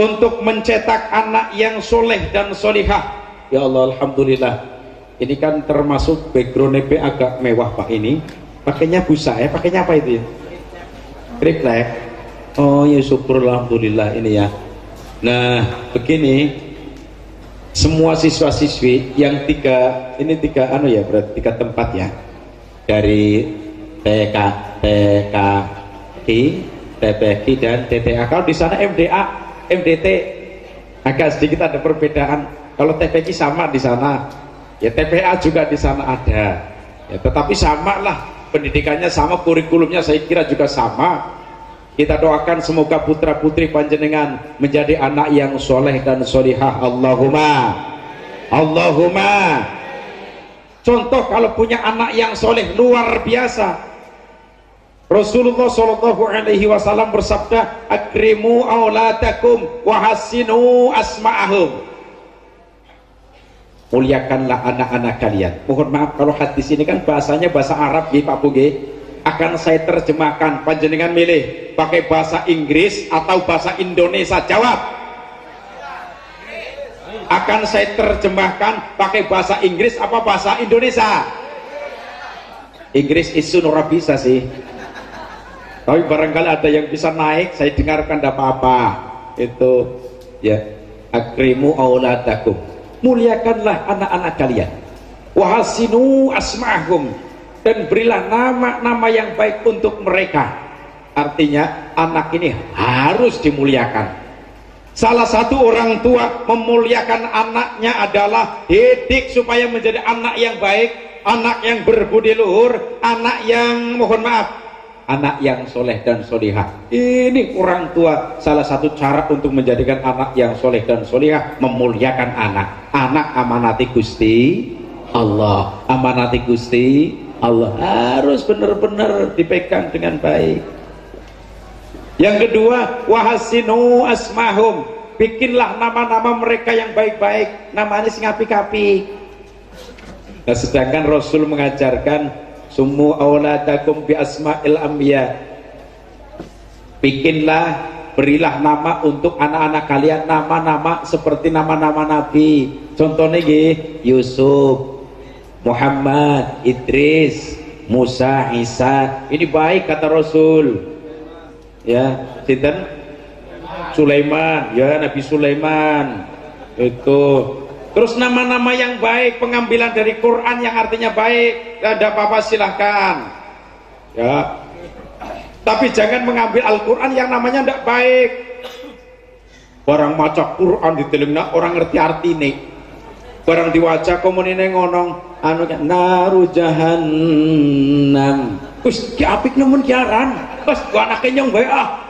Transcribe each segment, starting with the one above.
untuk mencetak anak yang soleh dan solihah. Ya Allah, alhamdulillah. Ini kan termasuk background EP agak mewah Pak ini. Pakainya busa ya, pakainya apa itu ya? Triplek. Oh ya syukur alhamdulillah ini ya. Nah begini, semua siswa-siswi yang tiga anu ya, berarti 3 tempat ya, dari TK, TPK dan TTA. Kalau di sana MDA, MDT agak sedikit ada perbedaan. Kalau TPK sama di sana, ya TPA juga di sana ada. Ya, tetapi sama lah, pendidikannya sama, kurikulumnya saya kira juga sama. Kita doakan semoga putra putri panjenengan menjadi anak yang soleh dan solihah. Allahumma. Contoh kalau punya anak yang soleh luar biasa. Rasulullah Shallallahu Alaihi Wasallam bersabda, akrimu auladakum wahasinu asma'ahum. Muliakanlah anak-anak kalian. Mohon maaf kalau hadis ini kan bahasanya bahasa Arab ya Pak Buge. Akan saya terjemahkan, panjenengan milih pakai bahasa Inggris atau bahasa Indonesia. Jawab. Akan saya terjemahkan pakai bahasa Inggris apa bahasa Indonesia? Inggris isu nora bisa sih, tapi barangkali ada yang bisa naik, saya dengarkan tidak apa-apa. Itu ya, akrimu auladakum, muliakanlah anak-anak kalian, wahasinu asma'ahum, dan berilah nama-nama yang baik untuk mereka. Artinya anak ini harus dimuliakan. Salah satu orang tua memuliakan anaknya adalah didik supaya menjadi anak yang baik, anak yang berbudi luhur, anak yang, mohon maaf, anak yang soleh dan solihah. Ini orang tua salah satu cara untuk menjadikan anak yang soleh dan solihah, memuliakan anak. Anak amanati Gusti Allah, amanati Gusti Allah, harus benar-benar dipegang dengan baik. Yang kedua, wahasinu asmahum, bikinlah nama-nama mereka yang baik-baik, namanya sing apik-apik. Nah, sedangkan Rasul mengajarkan sumu auladakum bi asma'il anbiya, bikinlah, berilah nama untuk anak-anak kalian nama-nama seperti nama-nama Nabi. Contohnya nggih, Yusuf, Muhammad, Idris, Musa, Isa. Ini baik kata Rasul. Ya, sinten? Sulaiman, ya Nabi Sulaiman. Itu. Terus nama-nama yang baik, pengambilan dari Quran yang artinya baik, ada apa-apa silahkan. Ya. Tapi jangan mengambil Al-Quran yang namanya tidak baik. Barang maca Quran di telinga orang ngerti artine. Barang diwaca komunine ngonong anu naru jahannam. Wis ki apik nemen kiaran. Wis gua anake nyong bae ah.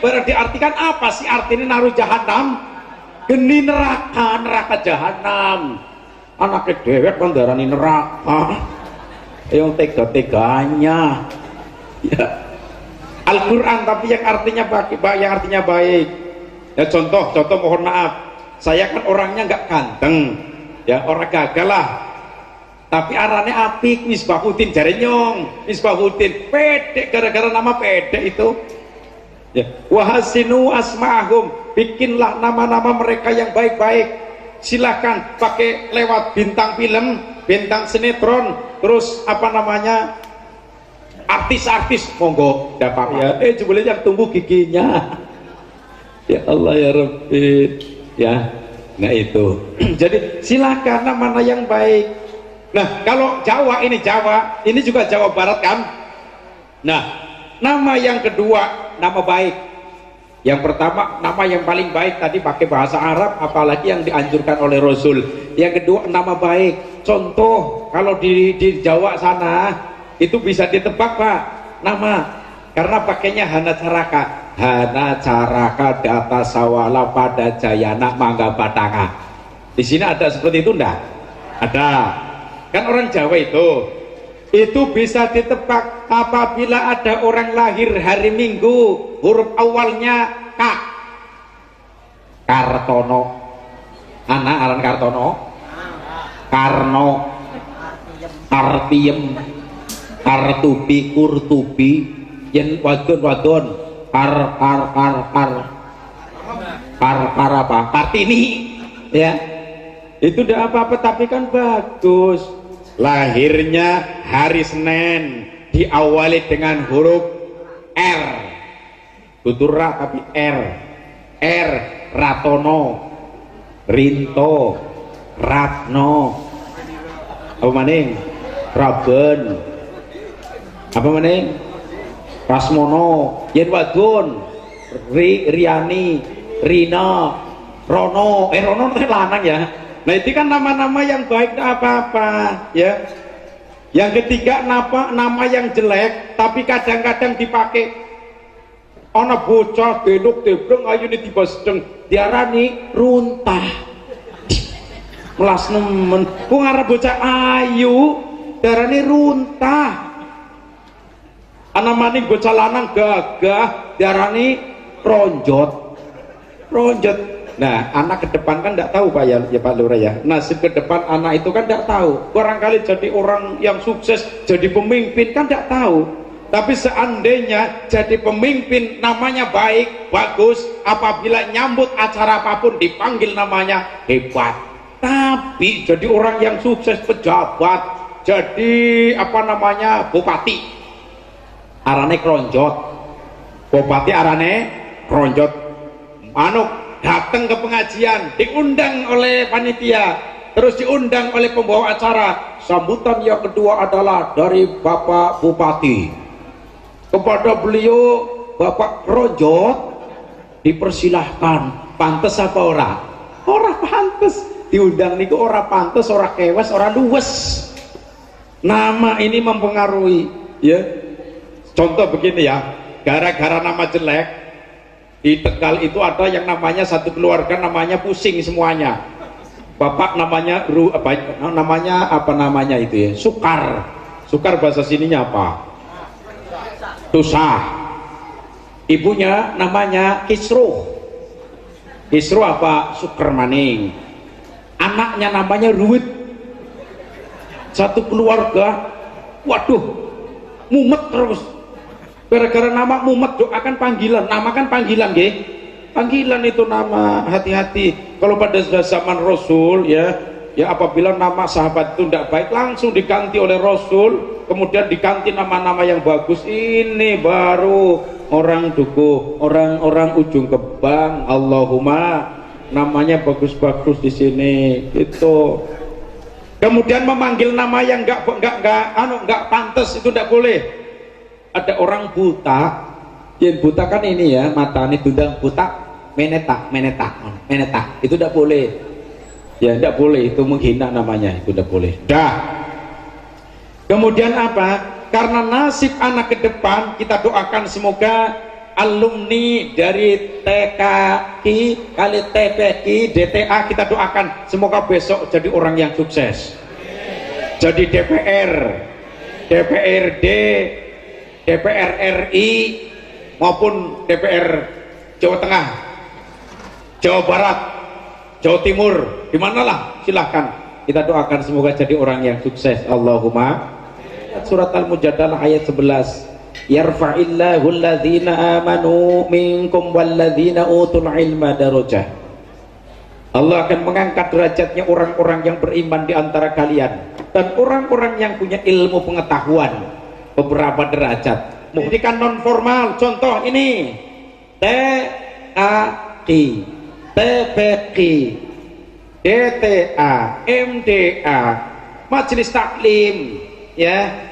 Barang diartikan apa sih artinya naru jahannam? Geni neraka, neraka jahanam. Anake dhewek kon darani neraka. Yang tega-teganya. Ya. Al-Qur'an tapi yang artinya baik. Ya contoh mohon maaf. Saya kan orangnya enggak ganteng. Ya orang gagal lah. Tapi arane apik, Misbahuddin jare nyong. Misbahuddin pede gara-gara nama pede itu. Ya, wahasinu asma'ahum, bikinlah nama-nama mereka yang baik-baik. Silakan pakai lewat bintang film, bintang sinetron, terus apa namanya? Artis-artis monggo dapat ya. Jebule yang tumbuh giginya. Ya Allah ya Rabbi. Ya. Nah itu. Jadi silakan nama-nama yang baik. Nah kalau Jawa ini juga Jawa Barat kan. Nah nama yang kedua nama baik. Yang pertama nama yang paling baik tadi pakai bahasa Arab, apalagi yang dianjurkan oleh Rasul. Yang kedua nama baik. Contoh kalau di Jawa sana itu bisa ditebak Pak nama, karena pakainya Hana Caraka data sawala pada jayana mangga batanga. Di sini ada seperti itu enggak? Ada. Kan orang Jawa itu bisa ditebak apabila ada orang lahir hari Minggu, huruf awalnya K. Kartono. Anak aran Kartono. Karno. Artiem. Artubi, Kurtubi, yen wadon. Ar. apa Kartini ya, itu tidak apa-apa, tapi kan bagus. Lahirnya hari Senin diawali dengan huruf R, tuturra tapi R, Ratono, Rinto, Ratno, apa maning, Raben, apa maning, Rasmono, Yen Wadon, Riani, Rina, Rono, Rono itu lanang ya. Nah itu kan nama-nama yang baik, tidak apa-apa ya. Yang ketiga nama yang jelek tapi kadang-kadang dipakai. Ana bocah beluk tebreng ayune dibasdeng diarani runtah. Melas nemen. Ku ngarep bocah ayu diarani runtah. Ana maning bocah lanang gagah diarani ronjot. Nah, anak ke depan kan tidak tahu Pak ya Pak Lurah ya. Nasib ke depan anak itu kan tidak tahu. Barangkali jadi orang yang sukses, jadi pemimpin kan tidak tahu. Tapi seandainya jadi pemimpin namanya baik, bagus, apabila nyambut acara apapun dipanggil namanya hebat. Tapi jadi orang yang sukses, pejabat, jadi apa namanya bupati, arane kronjot. Bupati arane kronjot. Datang ke pengajian, diundang oleh panitia, terus diundang oleh pembawa acara. Sambutan yang kedua adalah dari Bapak Bupati. Kepada beliau Bapak Rojot dipersilahkan. Pantes apa ora? Ora pantes. Diundang niku ora pantes, ora kewes, ora luwes. Nama ini mempengaruhi ya. Contoh begini ya, gara-gara nama jelek di Tegal itu ada yang namanya satu keluarga namanya pusing semuanya. Bapak namanya apa namanya itu ya? Sukar. Sukar bahasa sininya apa? Tusah. Ibunya namanya Kisruh. Kisruh apa? Sukar maning. Anaknya namanya Ruwit. Satu keluarga, waduh, mumet terus. Gara-gara nama mumet, doakan panggilan. Nama kan panggilan, nggih. Panggilan itu nama, hati-hati. Kalau pada zaman Rasul ya apabila nama sahabat itu tidak baik langsung diganti oleh Rasul, kemudian diganti nama-nama yang bagus. Ini baru orang dukuh, orang ujung kebang. Allahumma, namanya bagus-bagus di sini itu. Kemudian memanggil nama yang enggak pantas itu tidak boleh. Ada orang buta, yang buta kan ini ya, mata ini tundang buta, meneta, itu tidak boleh. Ya tidak boleh, itu menghina namanya, itu tidak boleh. Dah. Kemudian apa? Karena nasib anak ke depan, kita doakan semoga alumni dari TKI kali TPI DTA, kita doakan semoga besok jadi orang yang sukses. Jadi DPR, DPRD, DPR RI maupun DPR Jawa Tengah, Jawa Barat, Jawa Timur, di manalah silahkan kita doakan semoga jadi orang yang sukses. Allahumma. Surat Al-Mujadalah ayat 11. Yarfa'illahu alladhina amanu minkum walladhina utul ilma darajah. Allah akan mengangkat derajatnya orang-orang yang beriman di antara kalian dan orang-orang yang punya ilmu pengetahuan beberapa derajat. Pendidikan non formal, contoh ini TAQ, TPQ, DTA, MDA, Majelis Taklim, ya.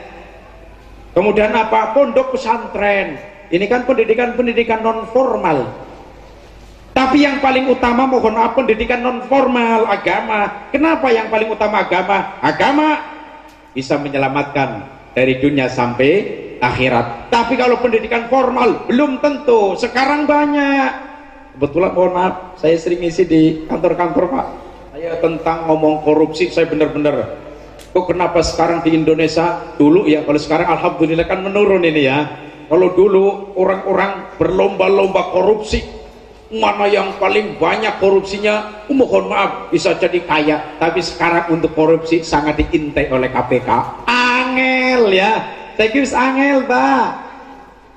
Kemudian apa? Pondok pesantren. Ini kan pendidikan non formal. Tapi yang paling utama mohon maaf pendidikan non formal agama. Kenapa yang paling utama agama? Agama bisa menyelamatkan dari dunia sampai akhirat. Tapi kalau pendidikan formal belum tentu. Sekarang banyak. Kebetulan mohon maaf, saya sering ngisi di kantor-kantor Pak. Saya tentang ngomong korupsi, saya benar-benar kok kenapa sekarang di Indonesia dulu ya, kalau sekarang alhamdulillah kan menurun ini ya. Kalau dulu orang-orang berlomba-lomba korupsi, mana yang paling banyak korupsinya, mohon maaf bisa jadi kaya. Tapi sekarang untuk korupsi sangat diintai oleh KPK. Angel ya, saya kira angel Pak.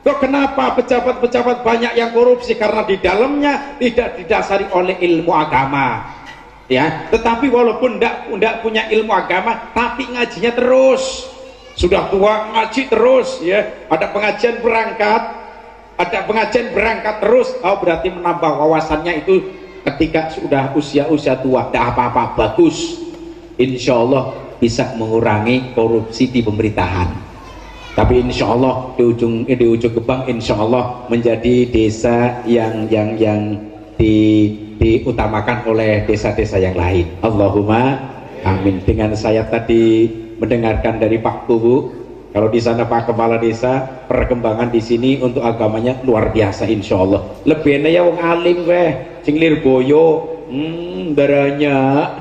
Kok kenapa pejabat-pejabat banyak yang korupsi? Karena di dalamnya tidak didasari oleh ilmu agama. Ya, tetapi walaupun tidak punya ilmu agama, tapi ngajinya terus. Sudah tua ngaji terus, ya. Ada pengajian berangkat terus. Oh, berarti menambah wawasannya itu ketika sudah usia tua. Tidak apa-apa, bagus. Insya Allah bisa mengurangi korupsi di pemerintahan. Tapi insya Allah di ujung Gebang insya Allah menjadi desa yang diutamakan oleh desa-desa yang lain. Allahumma amin. Dengan saya tadi mendengarkan dari Pak Kubu, kalau di sana Pak Kepala Desa, perkembangan di sini untuk agamanya luar biasa insya Allah. Lebih enak ya wong alim weh, cinglir boyo, darahnya.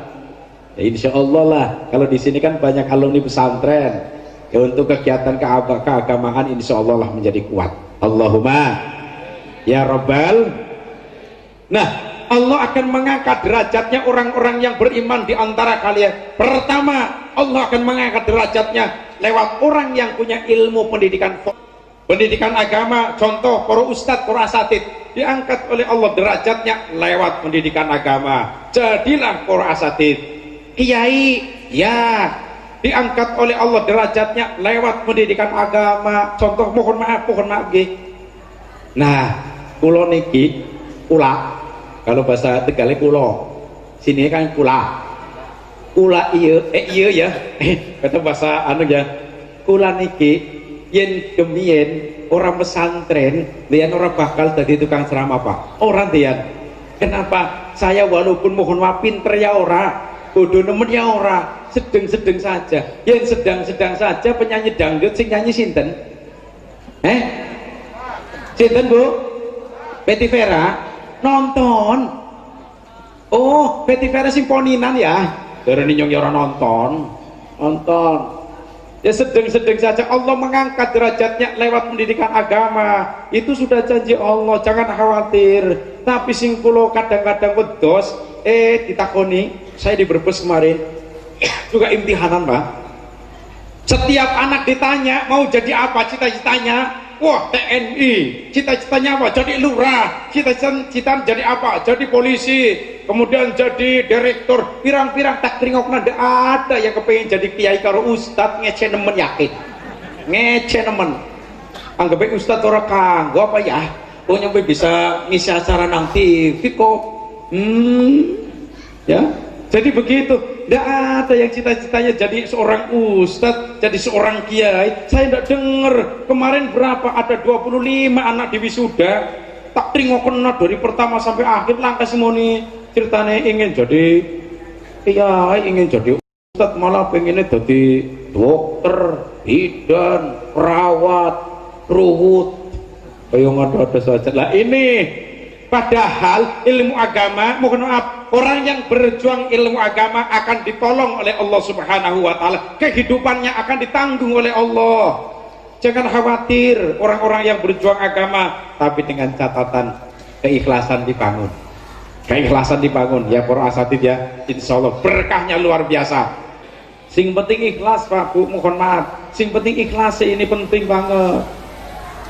Ya, insya Allah lah. Kalau di sini kan banyak alumni pesantren. Ya, untuk kegiatan keagamaan insya Allah lah menjadi kuat. Allahumma ya Rabbal. Nah, Allah akan mengangkat derajatnya orang-orang yang beriman di antara kalian. Pertama, Allah akan mengangkat derajatnya lewat orang yang punya ilmu pendidikan agama. Contoh para ustadz, para asatid diangkat oleh Allah derajatnya lewat pendidikan agama. Jadilah para asatid. Kiai ya diangkat oleh Allah derajatnya lewat pendidikan agama. Contoh mohon maaf nggih. Nah, kula niki kalau bahasa Tegalnya kulo, sini kan kula iya ya kata bahasa anu ya, kula niki yen gemien orang pesantren lian orang bakal jadi tukang ceramah Pak, orang dian. Kenapa? Saya walaupun mohon maaf pinter ya ora, bodoh nemen ya ora, sedeng-sedeng saja. Yen sedang-sedang saja penyanyi dangdut sing nyanyi sinten? Sinten Bu? Betty Vera nonton. Oh, Betty Vera simponinan ya. Dari ninyong ya orang nonton. Ya sedeng-sedeng saja. Allah mengangkat derajatnya lewat pendidikan agama. Itu sudah janji Allah, jangan khawatir. Tapi sing kula kadang-kadang wedos, ditakoni, saya di Brebes kemarin juga imtihanan Pak. Setiap anak ditanya mau jadi apa cita-citanya, wah TNI, cita-citanya apa? Jadi lurah, cita-cita jadi apa? Jadi polisi, kemudian jadi direktur. Pirang-pirang tak teringokna ndak ada yang kepengen jadi kiai karo ustad, ngece nemen yakin. Ngece nemen. Anggap ustad ora kanggo apa ya? Oh nyampe bisa ngisi acara nang TV kok. Ya. Jadi begitu. Tidak ada yang cita-citanya jadi seorang ustadz, jadi seorang kiai. Saya tidak dengar kemarin berapa ada 25 anak di wisuda. Tak tringokna dari pertama sampai akhir langkah semuanya ceritanya ingin jadi kiai, ingin jadi ustadz, malah pengennya jadi dokter, bidan, perawat, ruhut. Kayak ada saja lah ini. Padahal ilmu agama, mohon maaf, orang yang berjuang ilmu agama akan ditolong oleh Allah Subhanahu wa Ta'ala. Kehidupannya akan ditanggung oleh Allah. Jangan khawatir orang-orang yang berjuang agama, tapi dengan catatan keikhlasan dibangun. Keikhlasan dibangun ya para asatid ya, insya Allah berkahnya luar biasa. Sing penting ikhlas Pak Bu, mohon maaf. Sing penting ikhlas ini penting banget.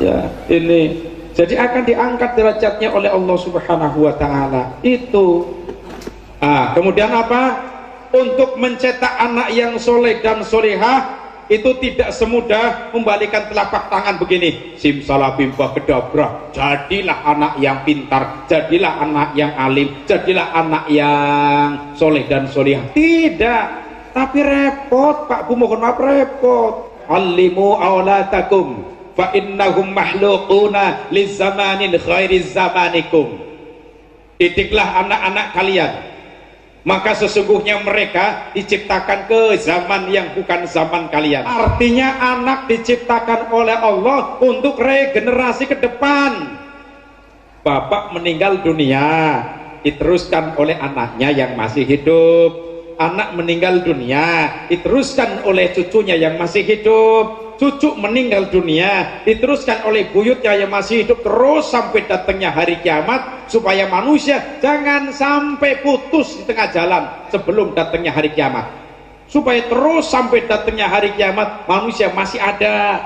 Ya ini. Jadi akan diangkat derajatnya oleh Allah Subhanahu wa Ta'ala. Itu. Kemudian apa? Untuk mencetak anak yang soleh dan solehah itu tidak semudah membalikan telapak tangan begini. Simsalabim kedabra. Jadilah anak yang pintar, jadilah anak yang alim, jadilah anak yang soleh dan solehah. Tidak. Tapi repot Pak Bu, mohon maaf repot. Allimu aulatakum fa innahum makhluquna lizamanin khairiz zamanikum. Didiklah anak-anak kalian, maka sesungguhnya mereka diciptakan ke zaman yang bukan zaman kalian. Artinya anak diciptakan oleh Allah untuk regenerasi ke depan. Bapak meninggal dunia, diteruskan oleh anaknya yang masih hidup. Anak meninggal dunia, diteruskan oleh cucunya yang masih hidup. Cucu meninggal dunia, diteruskan oleh buyutnya yang masih hidup, terus sampai datangnya hari kiamat, supaya manusia jangan sampai putus di tengah jalan sebelum datangnya hari kiamat, supaya terus sampai datangnya hari kiamat manusia masih ada.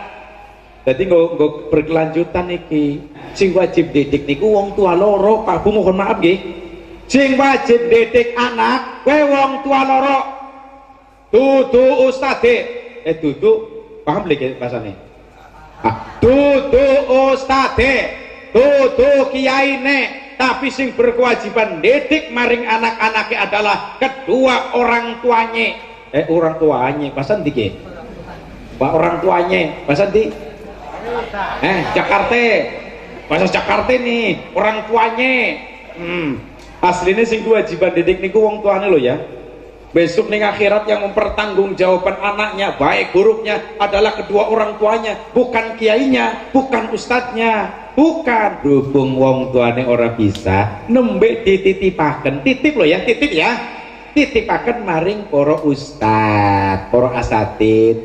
Jadi nggak berkelanjutan iki. Sing wajib didik niku wong tua loro, Pak Bu mohon maaf nggih. Sing wajib didik anak kowe wong tua loro. Dudu ustade. Dudu paham lagi bahasane. Dudu ustade, dudu kiyaine, tapi sing berkewajiban didik maring anak-anaknya adalah kedua orang tuanya. Orang tuanya, pasan dike. Pak orang tuanya, pasan di. Jakarta, bahasa Jakarta nih, orang tuanya. Aslinya sing kewajiban didik niku wong tuane lo ya. Besok ning akhirat yang mempertanggungjawabkan anaknya baik buruknya adalah kedua orang tuanya, bukan kiainya, bukan ustadznya, bukan. Berhubung wong tuane ora bisa, nembe dititipaken, titip lo ya, titip ya, titipaken maring para ustadz, para asatid,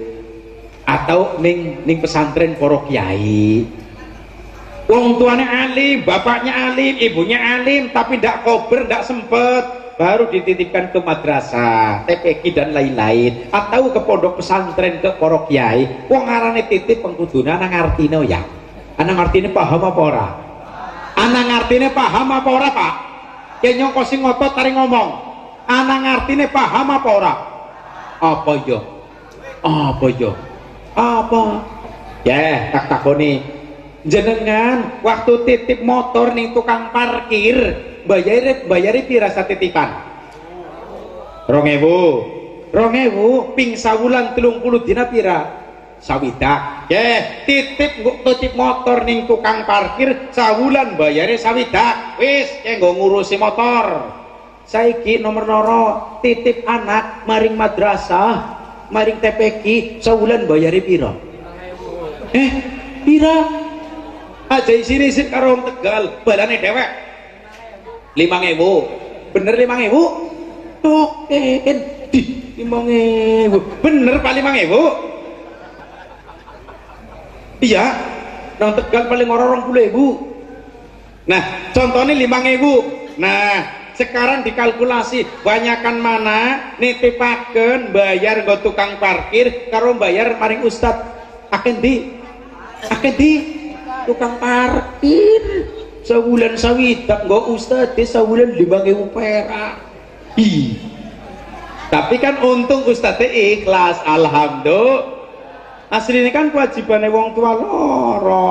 atau ning pesantren para kiai. Wong tuane alim, bapaknya alim, ibunya alim, tapi ndak kober, ndak sempet, baru dititipkan ke madrasah, TPQ dan lain-lain, atau ke pondok pesantren, ke para kiai. Wong arane titip pengkuduna ana ngartine ya. Ana ngartine paham apa ora? Ana ngartine paham apa ora, Pak? Kenyong kok sing ngotot taring ngomong. Ana ngartine paham apa ora? Apa yo? Apa yo? Apa? Ya, tak takoni. Jenengan waktu titip motor nih tukang parkir bayari pira titipan 2.000 ping sawulan 30 dina pira sawidak titip motor nih tukang parkir sawulan bayari sawidak wis nggo ngurusi motor. Saiki nomor loro titip anak maring madrasah maring TPQ sawulan bayari pira pira aja isine sik karo Tegal balane dhewek 5.000 bener 5.000 token di 5.000 bener pak 5.000 iya nang Tegal paling ora 20.000. Nah contohnya 5.000. Nah sekarang dikalkulasi banyakan mana nitipaken bayar nggo tukang parkir karo bayar maring ustad akan di tukang parkir sebulan sawidak nggak ustad sebulan 5.000 perak. Tapi kan untung ustadnya ikhlas alhamdulillah. Aslinya kan kewajibannya wong tua loro.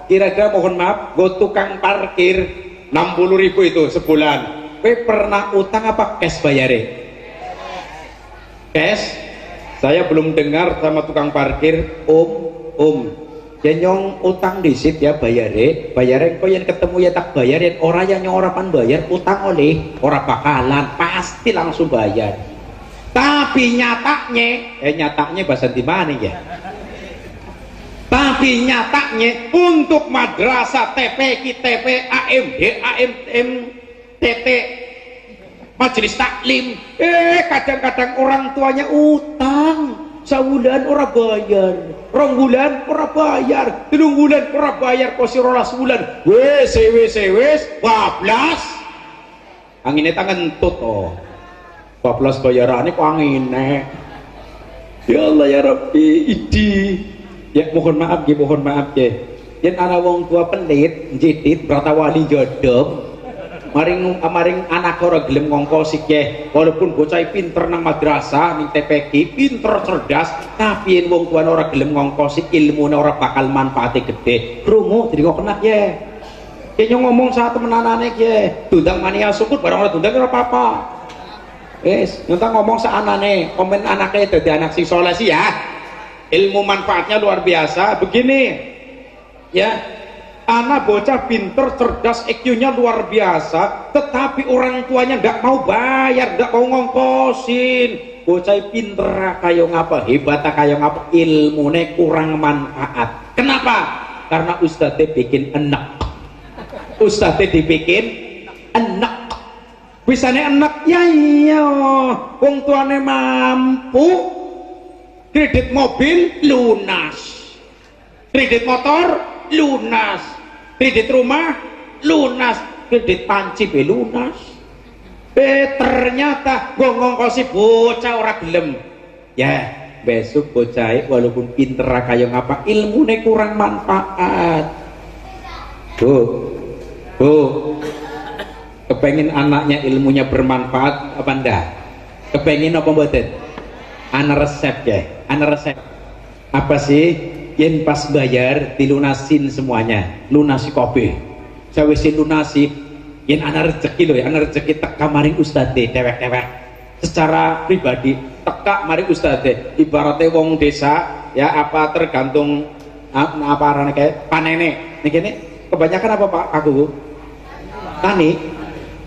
Kira-kira mohon maaf gue tukang parkir 60.000 itu sebulan. Gue pernah utang apa cash bayare? Cash? Saya belum dengar sama tukang parkir nyong utang disit ya bayarin kau yang ketemu ya tak bayarin orang yang nyorapan bayar utang oleh orang bakalan pasti langsung bayar. Tapi nyatanya bahasa di mana ya? Tapi nyatanya untuk madrasah TPQ, AMD, TT majelis taklim kadang-kadang orang tuanya utang sawulan ora bayar, 2 bulan ora bayar, 3 bulan ora bayar, kosi 12 bulan wes bablas angine tangan tut bablas bayarane kok angine. Ya Allah ya Rabbi idi ya mohon maaf ya yen ana wong tua pelit njidit pratawali jodom maring anak ora gelem ngongkosi ya walaupun bocah pinter nang madrasah ning TPQ pinter cerdas tapi yen wong tuane ora gelem ngongkosi ilmune ora bakal manfaate gede krungu jadi kok kena ya kayaknya ngomong saat temenanane ya dundang mania sukut barang ora dundang ora apa-apa wis nyentang ngomong saanane komen anaknya dadi anak sing saleh sih ya ilmu manfaatnya luar biasa begini ya. Anak bocah pinter, cerdas, IQ-nya luar biasa, tetapi orang tuanya nggak mau bayar, nggak mau ngongkosin. Bocah pinter kayak ngapa, hebat kayak ngapa, ilmunya kurang manfaat. Kenapa? Karena ustadznya bikin enak. Ustadznya dibikin enak. Bisanya enak, ya iya. Wong tuane mampu, kredit mobil lunas, kredit motor lunas. Kredit rumah lunas, kredit panci be lunas. Ternyata gue ngongkosi bocah ora gelem. Ya, besok bocah walaupun pinter kaya ngapa ilmune kurang manfaat. Bu kepengen anaknya ilmunya bermanfaat apa ndak? Kepengen apa mboten? Ana resep ya, ana resep apa sih yen pas bayar dilunasin semuanya, lunasi kopi sawise lunasi yen ana rezeki lho ya, ana rezeki teka maring ustadz dewek-dewek secara pribadi teka maring ustadz ibaratnya wong desa ya apa tergantung apa arane kayak panene niki ini kebanyakan apa Pak aku Bu?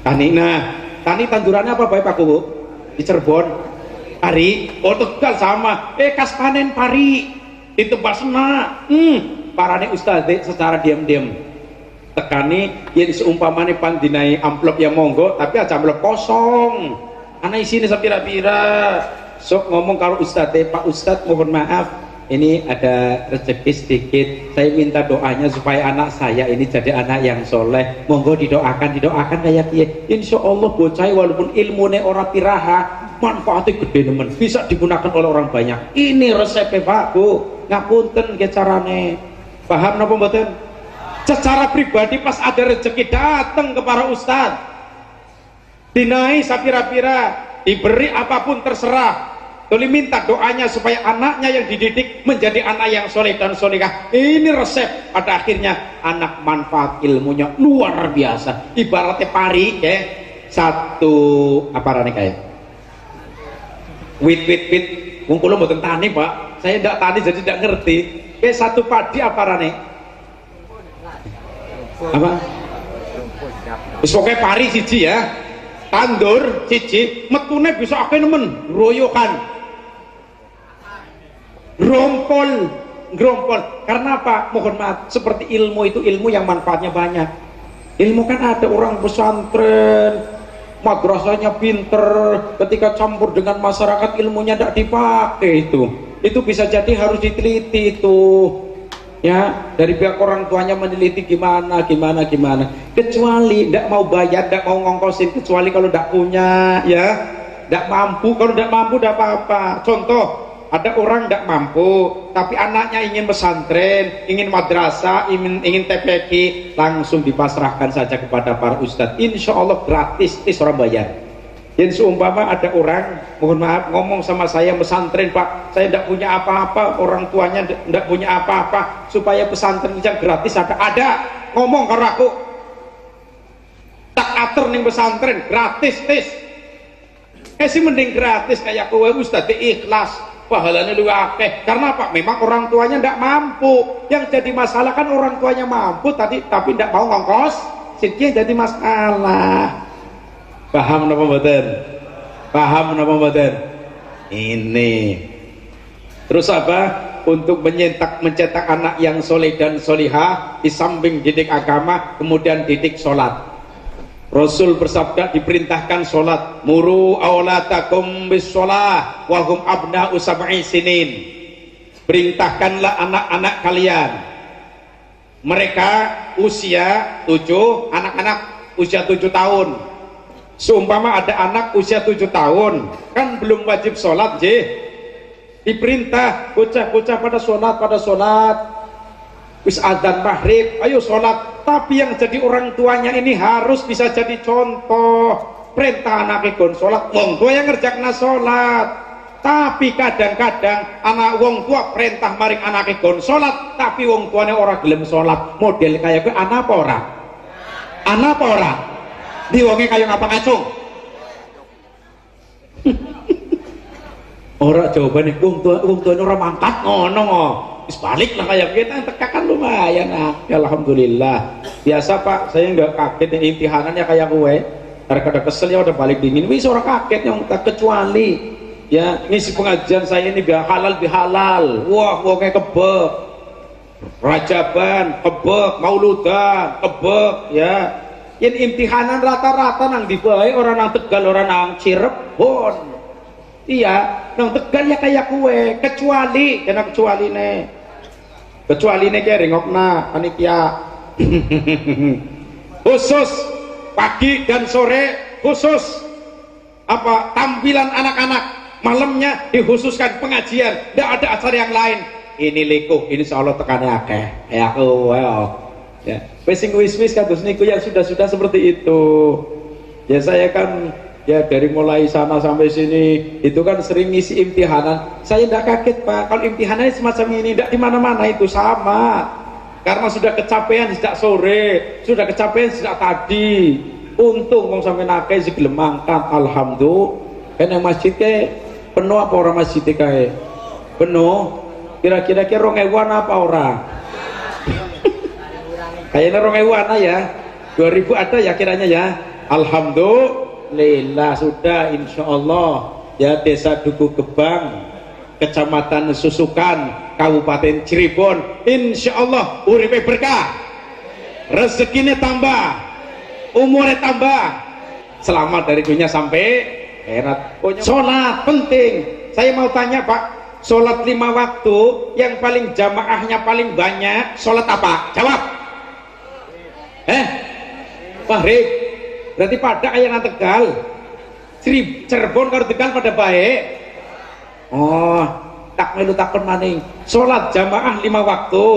Tani nah tani tandurannya apa baik Pak Bu? Di Cirebon pari, oh Tegal sama kas panen pari di Tebasna parane ustadz secara diam-diam tekani yang seumpamane pandinai amplop yang monggo tapi aja amplop kosong anak isini sepira-pira sok ngomong kalau ustadz Pak Ustadz mohon maaf ini ada rezeki sedikit saya minta doanya supaya anak saya ini jadi anak yang soleh monggo didoakan kayak dia insya Allah bocah walaupun ilmunya orang piraha manfaatnya gede nemen bisa digunakan oleh orang banyak ini resepnya Pak Bu ngapunten ke carane paham napa mboten secara pribadi pas ada rezeki datang ke para ustadz dinai sapira-pira diberi apapun terserah tuli minta doanya supaya anaknya yang dididik menjadi anak yang soleh dan solehah ini resep pada akhirnya anak manfaat ilmunya luar biasa ibaratnya pari ya satu apa rane kayak wit wong kula mboten tani Pak saya ndak tani jadi ndak ngerti kayak satu padi apa rane apa wis pokoke pari siji ya tandur siji metune bisa akeh nemen royokan grompol karena apa mohon maaf seperti ilmu itu ilmu yang manfaatnya banyak ilmu kan ada orang pesantren madrasahnya pinter ketika campur dengan masyarakat ilmunya tidak dipakai itu bisa jadi harus diteliti itu ya dari pihak orang tuanya meneliti gimana kecuali tidak mau bayar tidak mau ngongkosin kecuali kalau tidak punya ya tidak mampu kalau tidak mampu tidak apa-apa contoh ada orang tidak mampu tapi anaknya ingin pesantren ingin madrasah ingin TPQ langsung dipasrahkan saja kepada para ustadz insya Allah gratis orang bayar yang seumpama ada orang mohon maaf ngomong sama saya pesantren Pak saya tidak punya apa-apa orang tuanya tidak punya apa-apa supaya pesantren yang gratis ada ngomong karo aku tak atur ning pesantren gratis sih mending gratis kayak kowe ustadz ikhlas pahalanya lu akeh karena apa memang orang tuanya tidak mampu yang jadi masalah kan orang tuanya mampu tapi tidak mau ngongkos sini jadi masalah paham napa mboten ini terus apa untuk mencetak anak yang soleh dan solihah di samping didik agama kemudian didik sholat Rasul bersabda diperintahkan sholat muru awlatakum bis sholah wahum abna'u sab'i sinin perintahkanlah anak-anak kalian mereka usia 7 anak-anak usia 7 tahun seumpama ada anak usia 7 tahun kan belum wajib sholat diperintah bocah-bocah pada sholat wis adzan maghrib ayo sholat tapi yang jadi orang tuanya ini harus bisa jadi contoh perintah anaknya gon sholat wong tua yang ngerjakna sholat tapi kadang-kadang anak wong tua perintah maring anaknya gon sholat tapi wong tuanya orang gelem sholat model kayak gue anak apa ora di wongnya kayak ngapa ngacung orang jawabannya wong tua orang mangkat ngono balik lah kayak kita tekakan lumayan alhamdulillah biasa Pak saya nggak kaget imtihanannya kayak gue kadang-kadang kesel ya udah balik dingin wis orang kaget yang kecuali ya ngisi pengajian saya ini bihalal wah kayak kebek rajaban kebek mauludan kebek ya yang imtihanan rata-rata nang dibaik orang nang Tegal orang nang Cirebon iya nang Tegal ya kayak gue kecuali kayak ringokna panitia khusus pagi dan sore khusus apa tampilan anak-anak malamnya dikhususkan pengajian, tidak ada acara yang lain. Ini liku, ini insyaallah tekannya akeh. Ya aku ya. Wis kados niku yang sudah seperti itu. Ya saya kan ya dari mulai sana sampai sini itu kan sering ngisi imtihanan. Saya tidak kaget Pak kalau imtihanannya semacam ini, tidak di mana-mana itu sama. Karena sudah kecapean sejak sore, sudah kecapean sejak tadi. Untung wong sampe nake gelem mangkat, alhamdulillah. Kan yang masjid ke penuh apa orang masjid kae? Penuh. Kira-kira 2000-an apa orang? Kayaknya 2000-an ya. 2000 ada ya kiranya ya. Alhamdulillah sudah insyaallah ya. Desa Duku Gebang, Kecamatan Susukan, Kabupaten Cirebon, insyaallah uripe berkah, rezekinya tambah, umurnya tambah, selamat dari dunia sampai akhirat. Sholat penting. Saya mau tanya Pak, sholat 5 waktu yang paling jamaahnya paling banyak sholat apa? Jawab. Maghrib. Berarti pada ayana Tegal, Cirebon karo Tegal pada baik. Oh, tak melu takon maning. Sholat jamaah 5 waktu,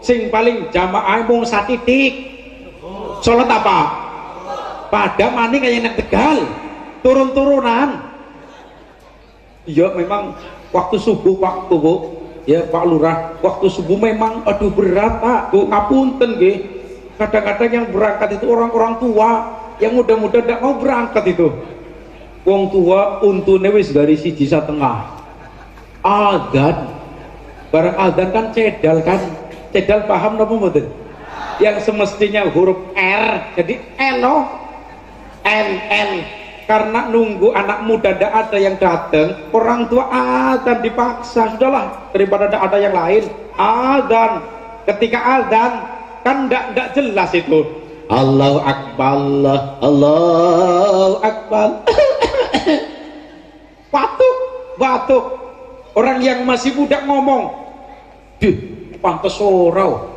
sing paling jamaah mung satitik. Sholat apa? Pada maning ayana Tegal, turun-turunan. Iya memang waktu subuh waktu Bu ya Pak Lurah, waktu subuh memang aduh berat Pak Bu, ngapunten nggih. Kadang-kadang yang berangkat itu orang-orang tua, yang muda-muda tidak mau berangkat itu. Wong tua untune wis dari 1,5. Adzan. Barang adzan kan cedal kan. Cedal paham napa mboten? Yang semestinya huruf R jadi L. Karena nunggu anak muda tidak ada yang datang, orang tua adzan dipaksa. Sudahlah, daripada tidak ada yang lain, adzan. Ketika adzan kan tidak jelas itu. Allahu Akbar, Allahu Akbar. Batuk. Orang yang masih muda ngomong, pantes ora.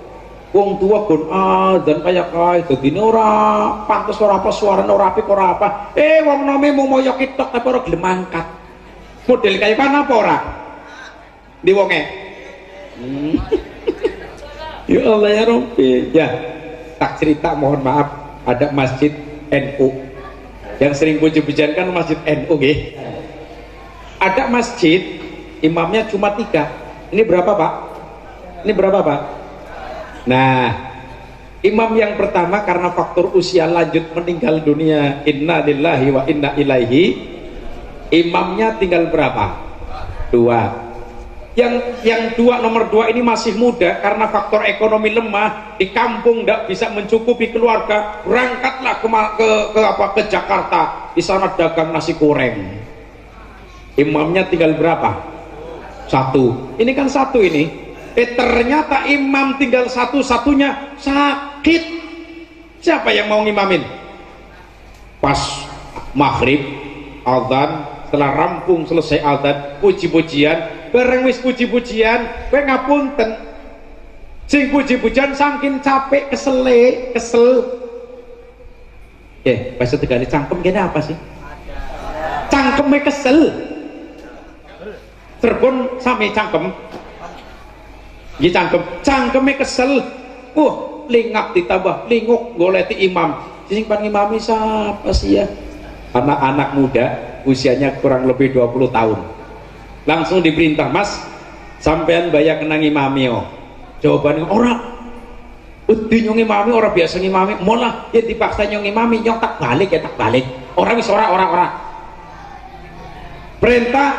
Wong tua gon adzan kayak dadi ora pantes ora apa suarane ora apik ora apa. Wong nome mau moyo kitok tapi ora gelem angkat. Model kaya mana apa ora? Di wonge. Ya Allah ya Rabbi. Ya, tak cerita mohon maaf, ada masjid NU. Yang sering puji-pujian kan masjid NU nggih. Ada masjid imamnya cuma 3. Ini berapa Pak? Ini berapa Pak? Nah, imam yang pertama karena faktor usia lanjut meninggal dunia, inna lillahi wa inna ilaihi. Imamnya tinggal berapa? 2. Yang nomor 2 ini masih muda karena faktor ekonomi lemah, di kampung tidak bisa mencukupi keluarga, berangkatlah ke Jakarta, di sana dagang nasi goreng. Imamnya tinggal berapa? 1. Ini kan 1 ini. Ternyata imam tinggal satu-satunya sakit. Siapa yang mau ngimamin? Pas maghrib adzan, setelah rampung selesai adzan, puji-pujian, bareng wis puji-pujian, kowe ngapunten. Sing puji-pujian saking capek kesel. Bahasa Tegal cangkem kene apa sih? Cangkeme kesel. Cirebon sami cangkem. Nggih cangkeme kesel. Lingap ditambah linguk goleti imam. Sing pan ngimami siapa sih ya? Anak-anak muda usianya kurang lebih 20 tahun. Langsung diperintah, "Mas, sampean bayar kena ngimami yo." Jawabannya ora. Udah nyong ngimami ora biasa ngimami, malah ya dipaksa nyong ngimami, nyong tak balik. Ora wis ora. Perintah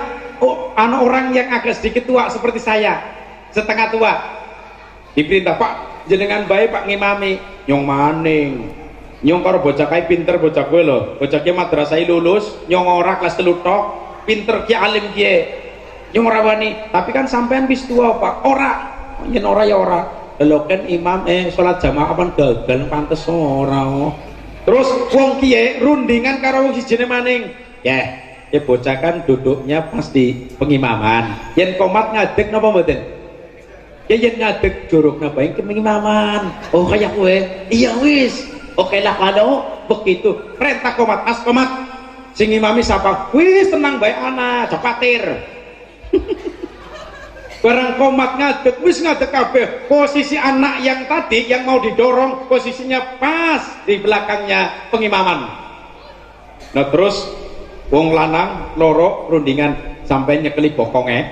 anak orang yang agak sedikit tua seperti saya, setengah tua, diperintah, "Pak, jenengan baik Pak ngimami." Nyong maning nyong karo bocah kae pinter, bocah gue lho, bocah ki madrasah lulus, nyong ora kelas 3 tok, pinter ki alim ki nyong ora wani. Tapi kan sampean wis tua Pak. Ora yen ora ya ora. Lho kan imam salat jamaah kan gagal pantes ora. Terus wong ki rundingan karo wong sijine maning. Ya bocah kan duduknya pas di pengimaman. Yen komat ngadeg napa mboten? Ya yen ngadeg jorokna bae ke pengimaman. Oh kayak kowe. Iya wis. Oke lah kalau begitu perintah komat, Mas komat sing ngimami sapa, wis tenang bae ana, aja khawatir. Barang komat ngadeg, wis ngadeg kabeh. Posisi anak yang tadi yang mau didorong posisinya pas di belakangnya pengimaman. Nah terus wong lanang loro rundingan sampai nyekeli bokonge,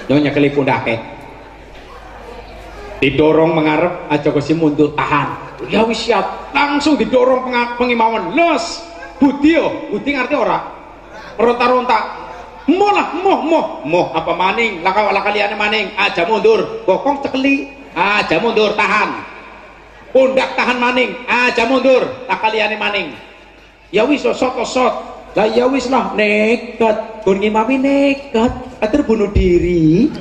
nyekeli pundake. Didorong mengarep aja kok si mundur tahan. Ya wis siap, langsung didorong pengimaman. Los, budi yo, budi ngerti ora? Ronta-ronta. Moh apa maning laka liyane maning aja mundur bokong cekeli aja mundur tahan pundak tahan maning aja mundur laka liyane maning ya wis sot lah ya wis lah nekat gon ngimami nekat atur bunuh diri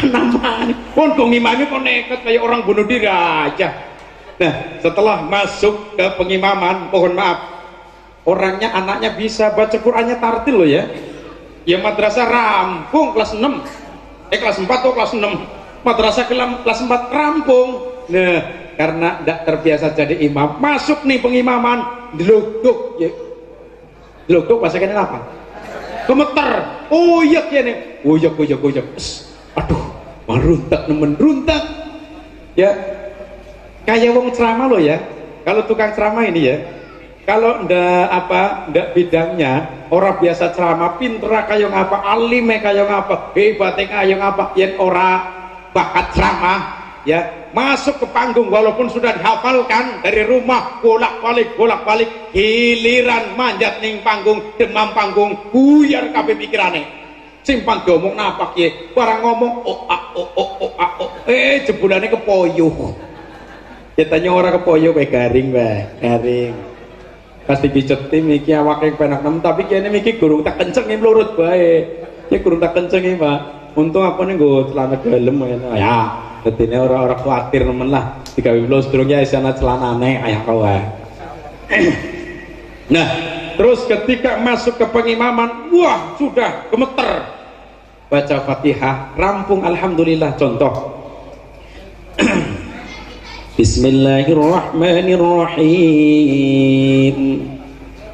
namanya pun gon ngimami kok nekat kayak orang bunuh diri aja. Nah setelah masuk ke pengimaman mohon maaf orangnya anaknya bisa baca Qur'annya tartil loh ya. Ya madrasah rampung kelas 6 kelas 4 atau kelas 6 madrasah kelas 4 rampung. Nah karena tidak terbiasa jadi imam masuk nih pengimaman deluduk ya deluduk bahasa kene apa gemeter uyek ya nih uyek aduh maruntak nemen runtak ya kayak wong ceramah loh ya kalau tukang ceramah ini ya kalau ndak bidangnya orang biasa ceramah pinter kayak ngapa alime kayak ngapa hebatnya kayak ngapa yen ora bakat ceramah ya masuk ke panggung walaupun sudah dihafalkan dari rumah bolak-balik giliran manjat ning panggung demam panggung buyar kabeh pikirane simpan diomong napak ya barang ngomong jebulane kepoyuh katanya orang kepoyuh kayak garing pasti diceti miki awake penak nem tapi kene miki gurung tak kenceng mlurut bae. Iki gurung tak kenceng iki, Pak. Untung apa nih nggo celana dalem ya. Dadine ora kuwatir nemen lah. Digawe mlo sedurunge isane celanane ayah kowe. Nah, terus ketika masuk ke pengimaman, wah sudah gemeter. Baca Fatihah rampung alhamdulillah contoh. Bismillahirrahmanirrahim.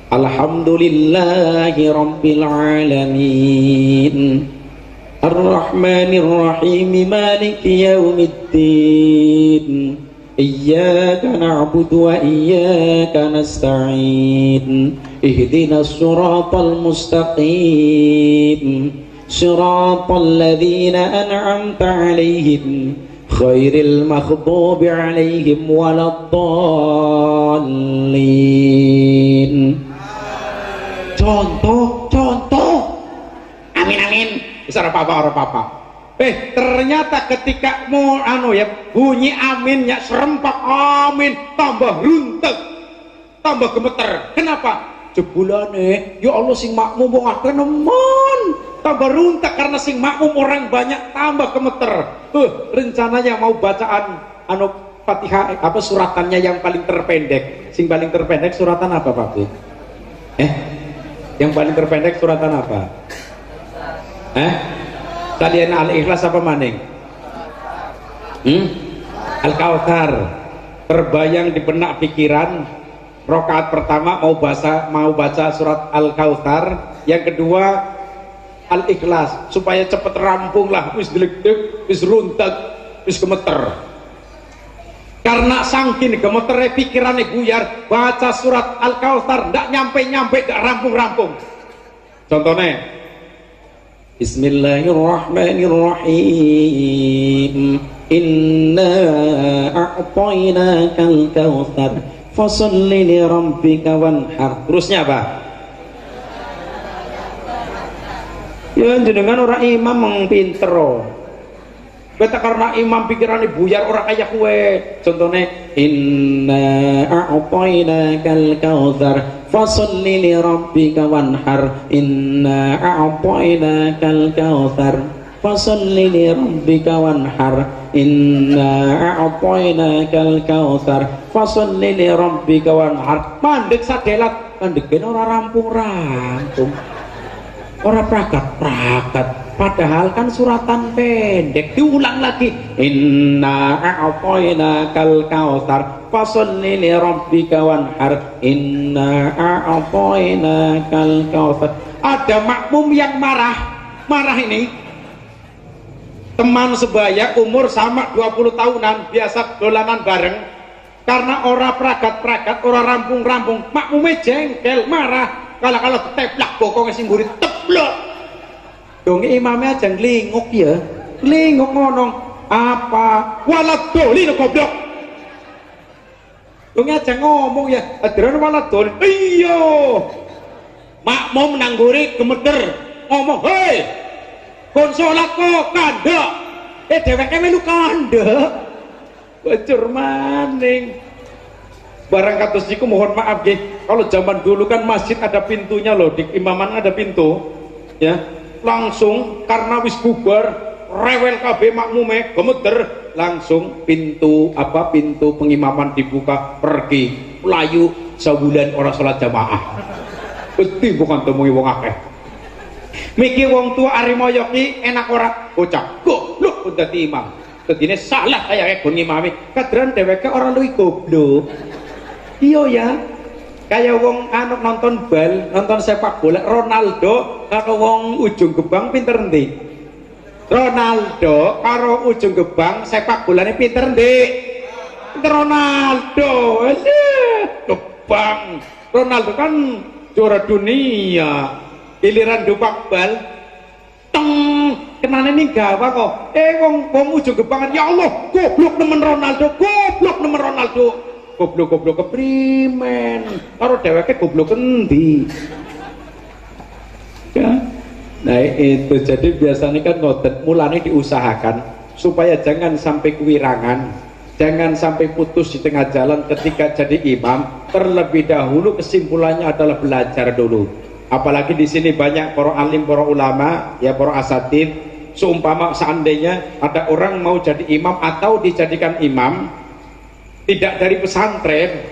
Alhamdulillahi rabbil alamin. Ar-Rahmanir-Rahim Maliki yaumiddin. Iyyaka na'budu wa iyyaka nasta'in. Ihdinas siratal mustaqim. Siratal ladzina an'amta 'alaihim khairil maghdubi 'alaihim waladdallin. Contoh amin bisa ora apa-apa. Ternyata ketika mau bunyi aminnya serempak amin tambah runtek tambah gemeter. Kenapa? Jebulane ya Allah sing makmum wong akeh nemen tambah runtek karena sing makmum orang banyak tambah gemeter. Rencananya mau bacaan Fatihah suratannya yang paling terpendek. Sing paling terpendek suratan apa Pak Bu? Yang paling terpendek suratan apa? Kalian Al-Ikhlas apa maning? Al-Kautsar. Terbayang di benak pikiran rakaat pertama mau baca surat Al-Kautsar, yang kedua Al-Ikhlas supaya cepet rampung lah, wis deleg-deleg, wis runtek, wis gemeter. Karena saking gemeternya pikirannya buyar, baca surat Al-Kautsar ndak nyampe-nyampe, ndak rampung-rampung. Contohnya Bismillahirrahmanirrahim. Inna a'tainakal kautsar fasholli li rabbika wanhar. Terusnya apa? Ya jenengan orang imam mengpinter. Beta karena imam pikirannya buyar orang kayak kue. Contohnya inna a'tainakal kautsar fasholli li rabbika wanhar. Inna a'tainakal kautsar fasholli li rabbika wanhar. Inna a'tainakal kautsar fasholli li rabbika wanhar. Mandek sadelat mandeken ora rampung-rampung. Ora prakat-prakat. padahal kan suratan pendek. Diulang lagi, inna a'tainakal kautsar fasholli li rabbika wanhar, inna a'tainakal kautsar. Ada makmum yang marah ini teman sebaya umur sama 20 tahunan, biasa dolanan bareng, karena orang pragat-pragat, orang rampung-rampung, makmumnya jengkel, marah, kalau teplak bokongnya sing mburi teplok. Dong imamnya aja ngelinguk ya, ngelinguk ngonong apa waladoli no goblok. Dong aja ngomong ya, adran waladoli. Iya, makmum nangguri gemeter ngomong, hei kon sholat kok kandek, dheweke melu kandek, bocor maning. Barang kados niku mohon maaf nggih, kalau zaman dulu kan masjid ada pintunya loh, di imaman ada pintu ya, langsung karena wis bubar rewel kabeh makmume gemeter, langsung pintu pengimaman dibuka, pergi layu sebulan orang sholat jamaah. Pasti bukan temui wong akeh. Miki wong tua arimaya ki enak ora bocah goblok pun dadi imam. Dadine salah kaya kon ngimami. Kadran dheweke ora luwih goblok. Iya ya. Kayak wong anu nonton bal, nonton sepak bola, Ronaldo karo wong ujung gebang pinter endi? Ronaldo karo ujung gebang sepak bolane pinter endi? Ronaldo. Gebang. Ronaldo kan juara dunia, giliran dupak bal teng kenane ning gawang kok wong ujung gebangan, ya Allah goblok nemen Ronaldo, goblok keprimen karo dheweke goblok endi ya. Nah itu jadi biasanya kan ngoten, mulane diusahakan supaya jangan sampai kewirangan, jangan sampai putus di tengah jalan ketika jadi imam. Terlebih dahulu kesimpulannya adalah belajar dulu. Apalagi di sini banyak para alim, para ulama, ya para asatid. Seumpama seandainya ada orang mau jadi imam atau dijadikan imam, tidak dari pesantren,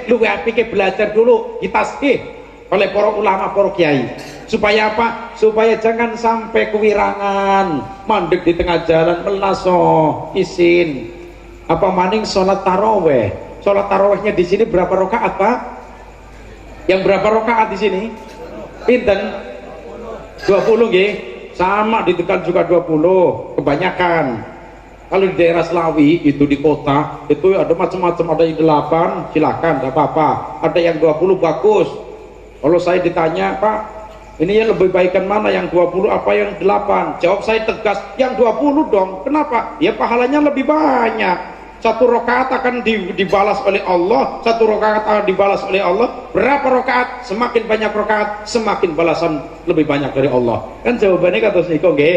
luwih apike belajar dulu, ditasih oleh para ulama, para kiai. Supaya apa? Supaya jangan sampai kewirangan, mandek di tengah jalan, melaso isin. Apa maning sholat taraweh? Sholat tarawehnya di sini berapa rakaat, Pak? Yang berapa rakaat di sini? Pinten? 20 nggih. Sama di Tegal juga 20, kebanyakan. Kalau di daerah Selawi itu di kota itu ada macam-macam, ada yang 8, silakan, tidak apa-apa. Ada yang 20 bagus. Kalau saya ditanya, Pak, ini yang lebih baikkan mana, yang 20 apa yang 8? Jawab saya tegas, yang 20 dong. Kenapa? Ya pahalanya lebih banyak. Satu rakaat akan dibalas oleh Allah, satu rakaat akan dibalas oleh Allah. Berapa rakaat? Semakin banyak rakaat, semakin balasan lebih banyak dari Allah. Kan jawabannya kata Siko nggih.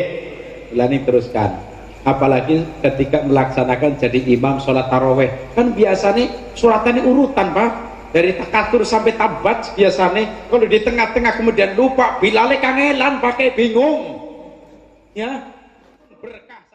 Lani teruskan. Apalagi ketika melaksanakan jadi imam sholat taraweh, kan biasanya suratannya urutan, Pak. Dari takatur sampai tabat biasanya. Kalau di tengah-tengah kemudian lupa, bilale kangelan pakai bingung. Ya, berkah.